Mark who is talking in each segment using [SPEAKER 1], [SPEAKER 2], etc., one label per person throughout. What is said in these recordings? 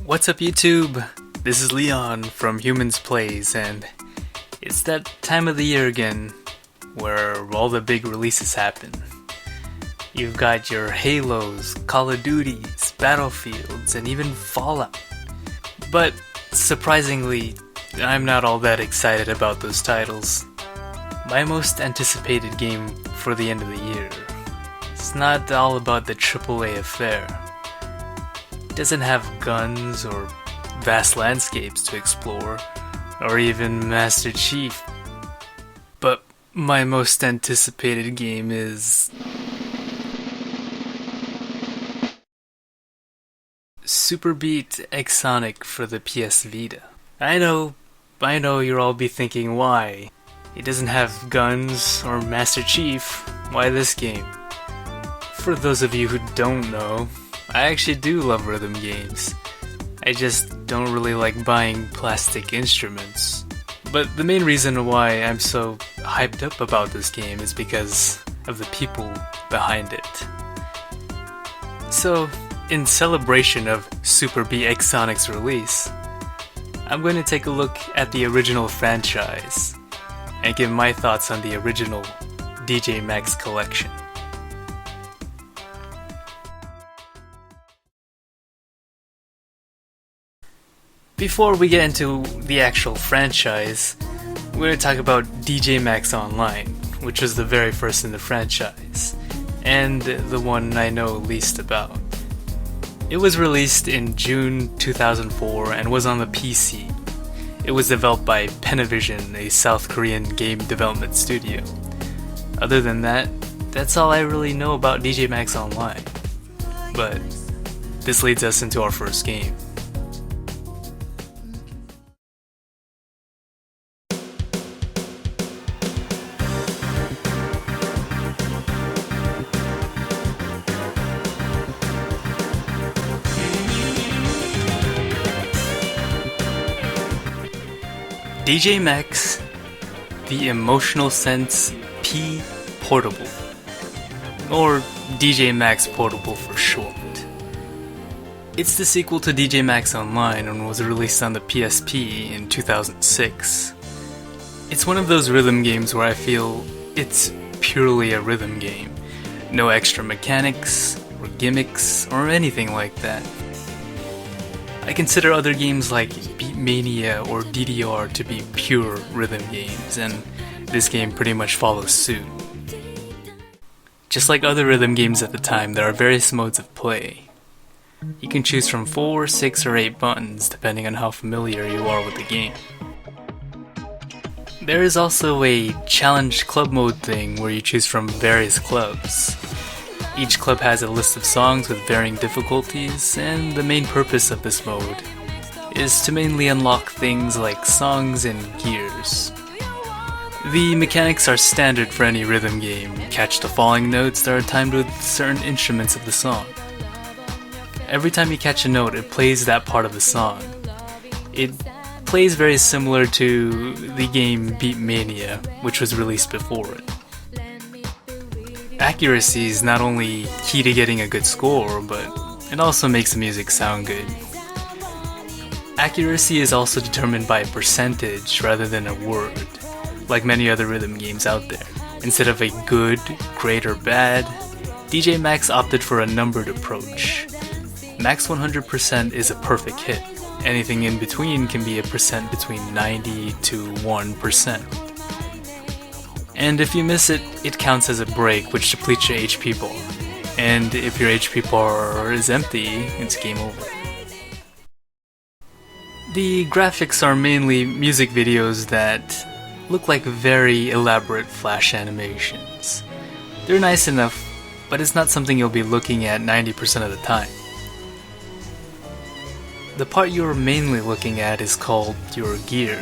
[SPEAKER 1] What's up YouTube? This is Leon from Humans Plays, and it's that time of the year again where all the big releases happen. You've got your Halos, Call of Duties, Battlefields, and even Fallout. But surprisingly, I'm not all that excited about those titles. My most anticipated game for the end of the year is not all about the AAA affair. It doesn't have guns or vast landscapes to explore, or even Master Chief. But my most anticipated game is Super Beat X-Sonic for the PS Vita. I know you'll all be thinking, why? It doesn't have guns or Master Chief, why this game? For those of you who don't know, I actually do love rhythm games. I just don't really like buying plastic instruments. But the main reason why I'm so hyped up about this game is because of the people behind it. So, in celebration of Super Beat X-Sonic's release, I'm going to take a look at the original franchise and give my thoughts on the original DJ Max collection. Before we get into the actual franchise, we're going to talk about DJ Max Online, which was the very first in the franchise, and the one I know least about. It was released in June 2004 and was on the PC. It was developed by Panavision, a South Korean game development studio. Other than that, that's all I really know about DJ Max Online. But this leads us into our first game. DJ Max, the Emotional Sense P Portable, or DJ Max Portable for short. It's the sequel to DJ Max Online and was released on the PSP in 2006. It's one of those rhythm games where I feel it's purely a rhythm game. No extra mechanics, or gimmicks, or anything like that. I consider other games like Beatmania or DDR to be pure rhythm games, and this game pretty much follows suit. Just like other rhythm games at the time, there are various modes of play. You can choose from 4, 6, or 8 buttons depending on how familiar you are with the game. There is also a challenge club mode thing where you choose from various clubs. Each club has a list of songs with varying difficulties, and the main purpose of this mode is to mainly unlock things like songs and gears. The mechanics are standard for any rhythm game. Catch the falling notes that are timed with certain instruments of the song. Every time you catch a note, it plays that part of the song. It plays very similar to the game Beatmania, which was released before it. Accuracy is not only key to getting a good score, but it also makes the music sound good. Accuracy is also determined by a percentage rather than a word, like many other rhythm games out there. Instead of a good, great, or bad, DJ Max opted for a numbered approach. Max 100% is a perfect hit. Anything in between can be a percent between 90 to 1%. And if you miss it, it counts as a break, which depletes your HP bar. And if your HP bar is empty, it's game over. The graphics are mainly music videos that look like very elaborate flash animations. They're nice enough, but it's not something you'll be looking at 90% of the time. The part you're mainly looking at is called your gear.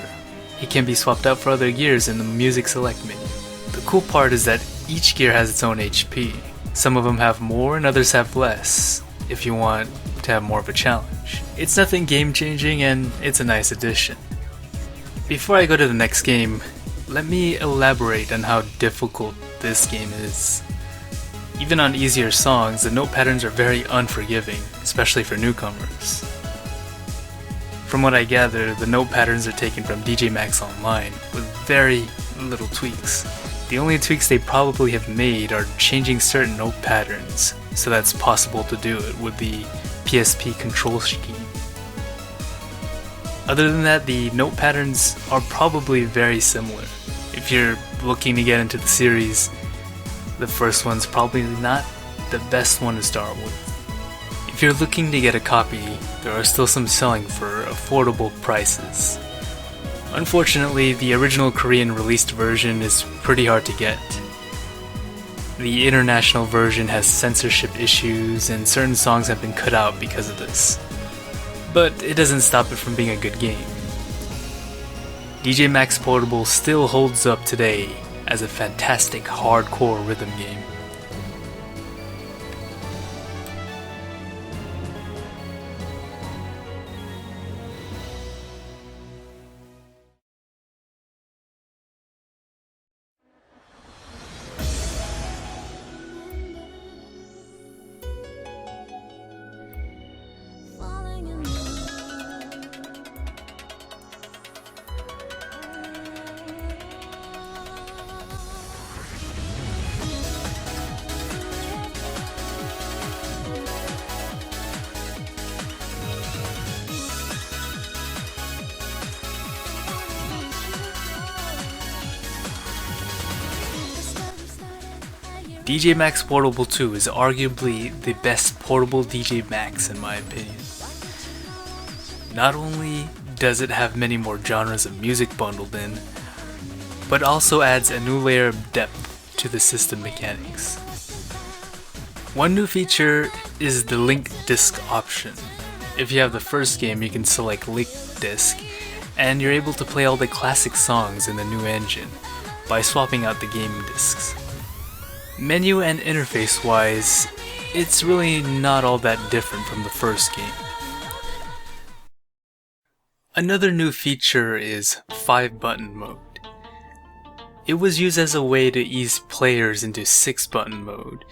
[SPEAKER 1] It can be swapped out for other gears in the music select menu. The cool part is that each gear has its own HP. Some of them have more and others have less, if you want to have more of a challenge. It's nothing game changing and it's a nice addition. Before I go to the next game, let me elaborate on how difficult this game is. Even on easier songs, the note patterns are very unforgiving, especially for newcomers. From what I gather, the note patterns are taken from DJ Max Online, with very little tweaks. The only tweaks they probably have made are changing certain note patterns, so that's possible to do it with the PSP control scheme. Other than that, the note patterns are probably very similar. If you're looking to get into the series, the first one's probably not the best one to start with. If you're looking to get a copy, there are still some selling for affordable prices. Unfortunately, the original Korean released version is pretty hard to get. The international version has censorship issues and certain songs have been cut out because of this. But it doesn't stop it from being a good game. DJ Max Portable still holds up today as a fantastic hardcore rhythm game. DJ Max Portable 2 is arguably the best portable DJ Max in my opinion. Not only does it have many more genres of music bundled in, but also adds a new layer of depth to the system mechanics. One new feature is the link disc option. If you have the first game, you can select link disc, and you're able to play all the classic songs in the new engine by swapping out the game discs. Menu and interface wise, it's really not all that different from the first game. Another new feature is 5-button mode. It was used as a way to ease players into 6-button mode,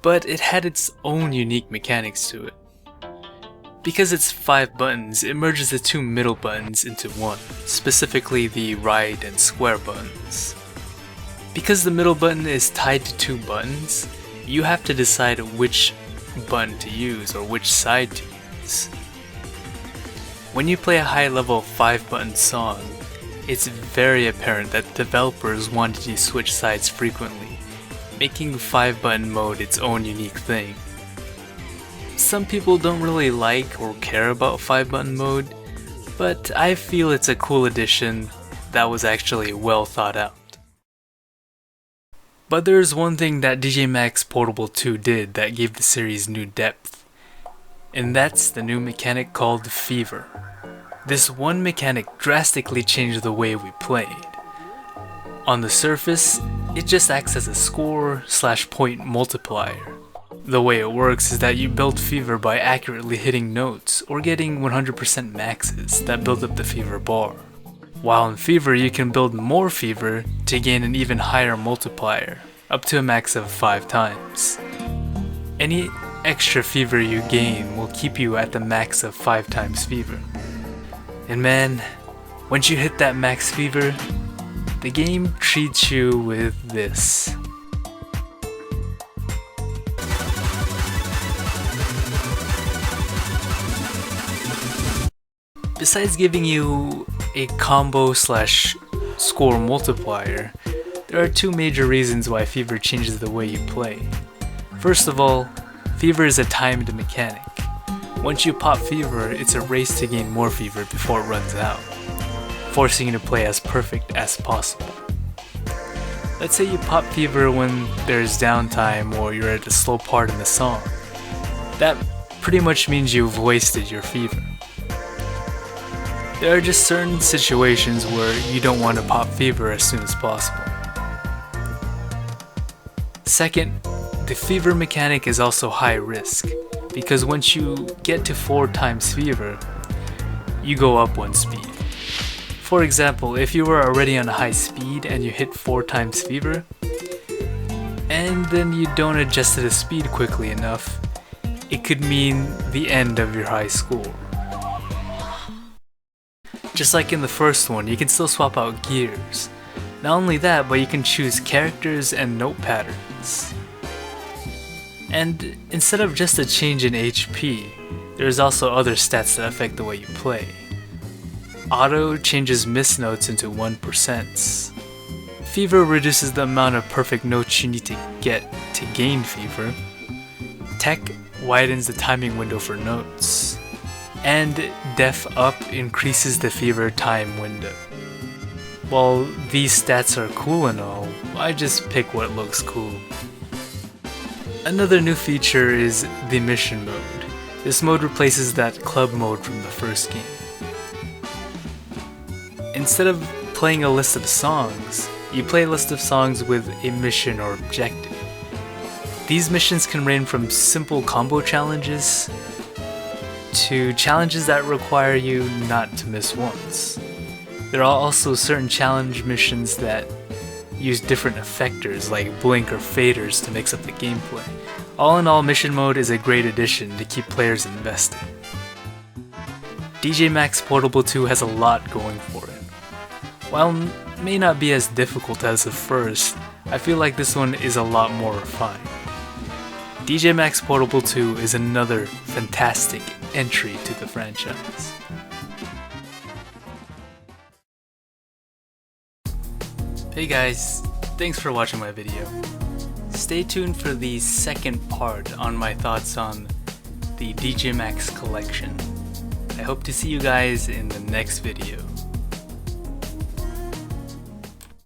[SPEAKER 1] but it had its own unique mechanics to it. Because it's 5 buttons, it merges the 2 middle buttons into one, specifically the right and square buttons. Because the middle button is tied to 2 buttons, you have to decide which button to use or which side to use. When you play a high-level 5-button song, it's very apparent that developers wanted to switch sides frequently, making 5-button mode its own unique thing. Some people don't really like or care about 5-button mode, but I feel it's a cool addition that was actually well thought out. But there's one thing that DJ Max Portable 2 did that gave the series new depth, and that's the new mechanic called Fever. This one mechanic drastically changed the way we played. On the surface, it just acts as a score/point multiplier. The way it works is that you build Fever by accurately hitting notes or getting 100% maxes that build up the Fever bar. While in Fever, you can build more Fever to gain an even higher multiplier, up to a max of 5 times. Any extra Fever you gain will keep you at the max of 5 times Fever. And man, once you hit that max Fever, the game treats you with this. Besides giving you a combo/score multiplier, there are 2 major reasons why Fever changes the way you play. First of all, Fever is a timed mechanic. Once you pop Fever, it's a race to gain more Fever before it runs out, forcing you to play as perfect as possible. Let's say you pop Fever when there's downtime or you're at a slow part in the song. That pretty much means you've wasted your Fever. There are just certain situations where you don't want to pop Fever as soon as possible. Second, the Fever mechanic is also high risk, because once you get to 4 times Fever, you go up 1 speed. For example, if you were already on a high speed and you hit 4 times Fever, and then you don't adjust to the speed quickly enough, it could mean the end of your high score. Just like in the first one, you can still swap out gears. Not only that, but you can choose characters and note patterns. And instead of just a change in HP, there's also other stats that affect the way you play. Auto changes miss notes into 1%. Fever reduces the amount of perfect notes you need to get to gain Fever. Tech widens the timing window for notes. And Def Up increases the Fever time window. While these stats are cool and all, I just pick what looks cool. Another new feature is the mission mode. This mode replaces that club mode from the first game. Instead of playing a list of songs, you play a list of songs with a mission or objective. These missions can range from simple combo challenges to challenges that require you not to miss once. There are also certain challenge missions that use different effectors like blink or faders to mix up the gameplay. All in all, mission mode is a great addition to keep players invested. DJ Max Portable 2 has a lot going for it. While it may not be as difficult as the first, I feel like this one is a lot more refined. DJ Max Portable 2 is another fantastic entry to the franchise. Hey guys, thanks for watching my video. Stay tuned for the second part on my thoughts on the DJ Max collection. I hope to see you guys in the next video.